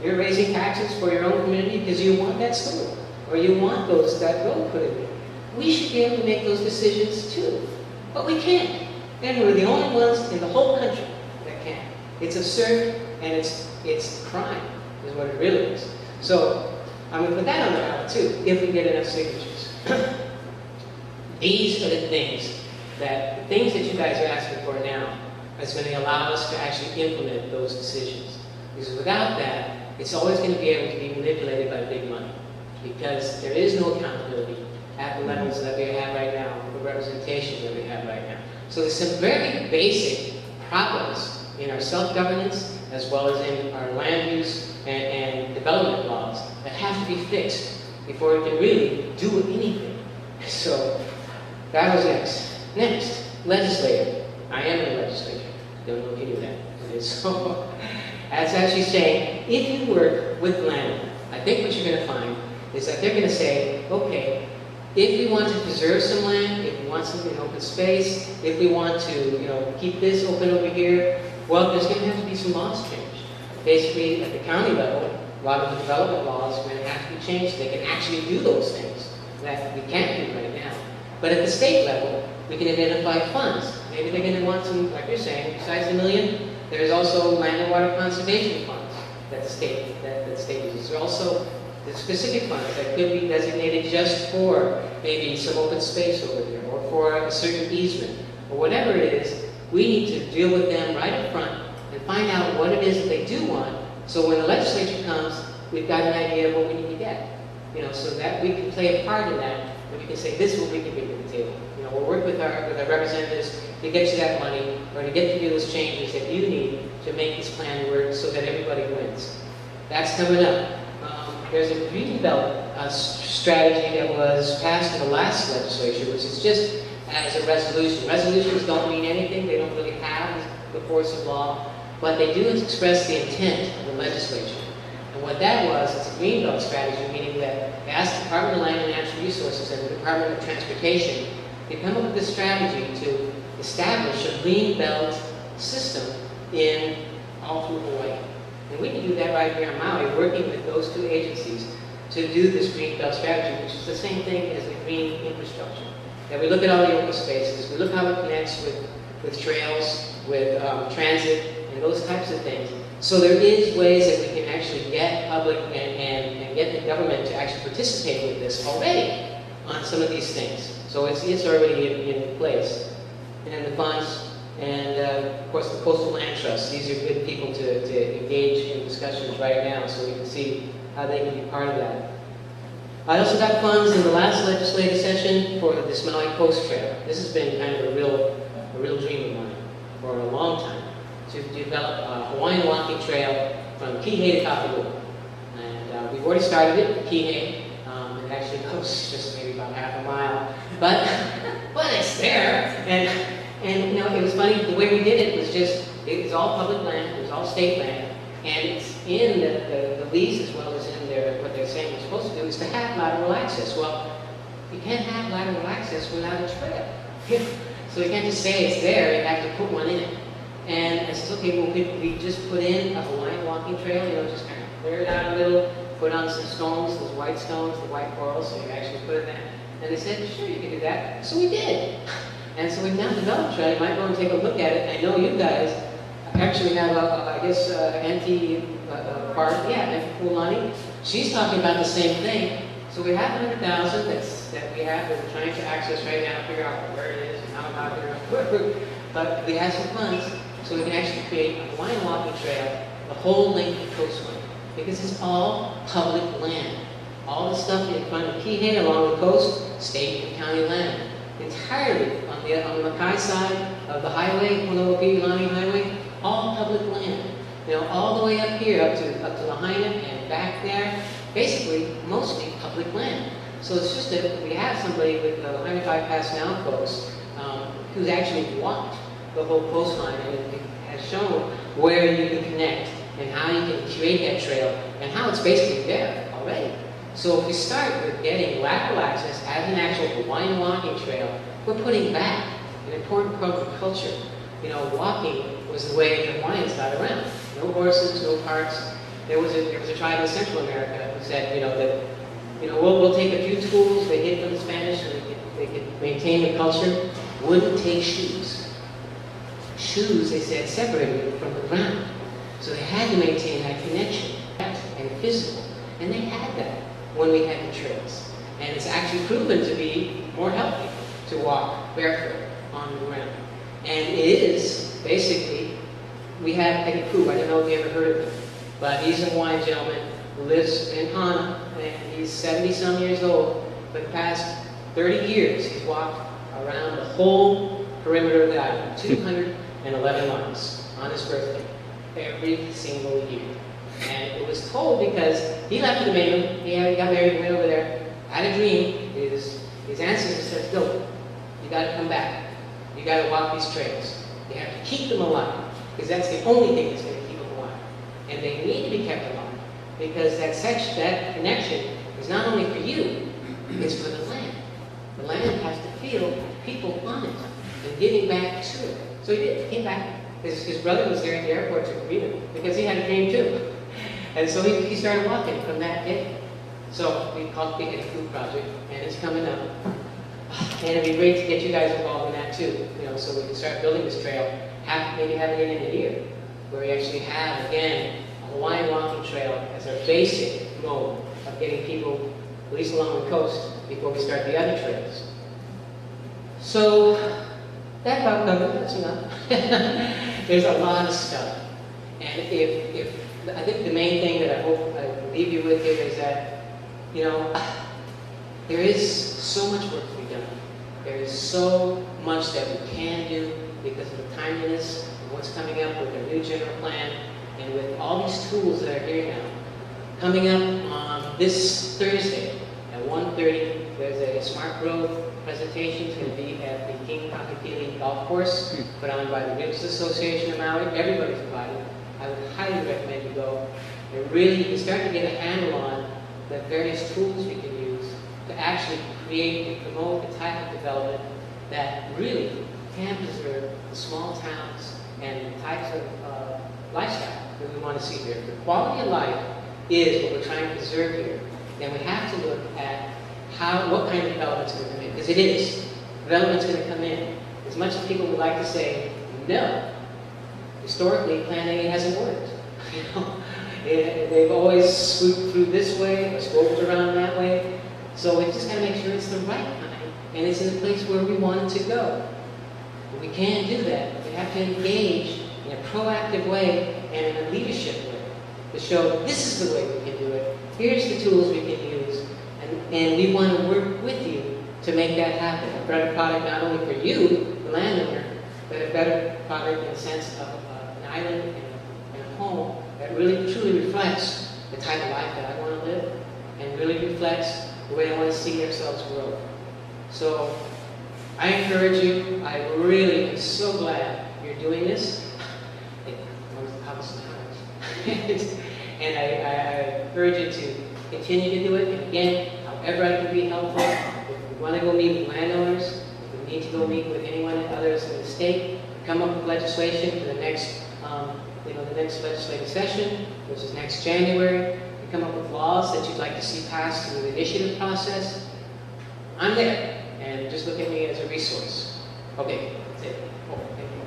You're raising taxes for your own community because you want that school, or you want that road put in there. We should be able to make those decisions too, but we can't. And we're the only ones in the whole country that can. It's absurd, and it's crime, is what it really is. So I'm going to put that on the ballot too, if we get enough signatures. These are the things that you guys are asking for now is going to allow us to actually implement those decisions. Because without that, it's always going to be able to be manipulated by big money. Because there is no accountability at the levels that we have right now, the representation that we have right now. So there's some very basic problems in our self-governance as well as in our land use and development laws that have to be fixed before we can really do anything. So that was next. Next, legislator. I am in the legislature. Don't know if you knew that. So that's actually saying, if you work with landlord, I think what you're going to find is that they're going to say, okay, if we want to preserve some land, if we want something in open space, if we want to, keep this open over here, well, there's going to have to be some laws changed. Basically, at the county level, a lot of the development laws are going to have to be changed. They can actually do those things that we can't do right now. But at the state level, we can identify funds. Maybe they're going to want some, like you're saying, besides the million, there's also land and water conservation funds that the state uses. There are also the specific funds that could be designated just for maybe some open space over there, or for a certain easement, or whatever it is. We need to deal with them right up front and find out what it is that they do want, so when the legislature comes, we've got an idea of what we need to get. So that we can play a part in that, and we can say, this is what we can bring to the table. We'll work with our representatives to get you that money, or to get you those changes that you need to make this plan work so that everybody wins. That's coming up. There's a green belt strategy that was passed in the last legislature, which is just as a resolution. Resolutions don't mean anything. They don't really have the force of law, but they do express the intent of the legislature. And what that was, it's a green belt strategy, meaning that they asked the Department of Land and Natural Resources and the Department of Transportation to come up with this strategy to establish a green belt system in all through Hawaii. And we can do that right here on Maui, working with those two agencies to do this green belt strategy, which is the same thing as the green infrastructure. That we look at all the open spaces, we look how it connects with trails, with transit, and those types of things. So there is ways that we can actually get public and get the government to actually participate with this already on some of these things. So it's already in place. And then the funds, and of course the Coastal Land Trust. These are good people to engage in discussions right now, so we can see how they can be part of that. I also got funds in the last legislative session for this Maui Coast Trail. This has been kind of a real dream of mine for a long time, to develop a Hawaiian walking trail from Kihei to Kapalua. And we've already started it at Kihei. It actually goes just maybe about half a mile, but it's there. And it was funny, the way we did it was just, it was all public land, it was all state land, and it's in the lease as well as in what they're saying we're supposed to do is to have lateral access. Well, you can't have lateral access without a trail. So you can't just say it's there, you have to put one in it. And I said, okay, well, could we just put in a Hawaiian walking trail, just kind of clear it out a little, put on some stones, those white stones, the white coral, so you actually put it in. And they said, sure, you can do that. So we did. And so we've now developed a trail. You might want to take a look at it. I know you guys actually have, Auntie Kulani. She's talking about the same thing. So we have 100,000 that we have that we're trying to access right now, figure out where it is and how about it. But we have some funds, so we can actually create a Hawaiian walking trail the whole length of the coastline. Because it's all public land. All the stuff in front of Kihei along the coast, state and county land. Entirely on the Makai side of the highway, Honolua-Piilani Highway, all public land. All the way up here, up to Lahaina and back there, basically mostly public land. So it's just that we have somebody with the Lahaina Bypass Now folks who's actually walked the whole coastline and has shown where you can connect and how you can create that trail and how it's basically there already. So if we start with getting lateral access as an actual Hawaiian walking trail, we're putting back an important part of culture. Walking was the way the Hawaiians got around. No horses, no carts. there was a tribe in Central America who said, that, we'll take a few tools they hid from the Spanish so they could maintain the culture. Wouldn't take shoes. Shoes, they said, separated from the ground. So they had to maintain that connection and physical. And they had that when we had the trails. And it's actually proven to be more healthy to walk barefoot on the ground. And it is, basically, we have Eddie Pooh, I don't know if you ever heard of him, but he's a Hawaiian gentleman who lives in Honolua, and he's 70-some years old. For the past 30 years, he's walked around the whole perimeter of the island, 211 miles on his birthday, every single year. And it was told because he left the mainland, he got married, went over there, had a dream. His ancestors said, "Look, you got to come back. You got to walk these trails. You have to keep them alive, because that's the only thing that's going to keep them alive. And they need to be kept alive, because that connection is not only for you, it's for the land. The land has to feel people on it and giving back to it." So he did. He came back. His brother was there at the airport to greet him, because he had a dream too. And so he started walking from that day. So we called it the Eddie Pooh Project, and it's coming up. And it'd be great to get you guys involved in that too, so we can start building this trail. Maybe have it in a year, where we actually have, again, a Hawaiian walking trail as our basic mode of getting people, at least along the coast, before we start the other trails. So that about covers it. That's enough. There's a lot of stuff, and if I think the main thing that I hope I leave you with here is that, there is so much work to be done. There is so much that we can do because of the timeliness of what's coming up with our new general plan, and with all these tools that are here now. Coming up on this Thursday at 1:30, there's a smart growth presentation. It's going to be at the King Kakapili Golf Course, put on by the Realtors Association of Maui. Everybody's invited. I would highly recommend you go. And really, you can start to get a handle on the various tools we can use to actually create and promote the type of development that really can preserve the small towns and the types of lifestyle that we want to see here. The quality of life is what we're trying to preserve here. Then we have to look at what kind of development is going to come in, because it is. Development is going to come in. As much as people would like to say, no, historically, Plan A hasn't worked. They've always swooped through this way or swooped around that way. So we just got to make sure it's the right kind, and it's in the place where we want it to go. But we can't do that. We have to engage in a proactive way and in a leadership way to show this is the way we can do it. Here's the tools we can use, and we want to work with you to make that happen. A better product not only for you, the landowner, but a better product in the sense of an island and a home that really truly reflects the type of life that I want to live, and really reflects the way I want to see ourselves grow. So I encourage you. I really am so glad you're doing this. And I encourage you to continue to do it. And again, however I can be helpful. If we want to go meet with landowners, if we need to go meet with anyone and others in the state, come up with legislation for the next, the next legislative session, which is next January. You come up with laws that you'd like to see passed through the initiative process. I'm there, and just look at me as a resource. Okay, that's it. Oh, thank you.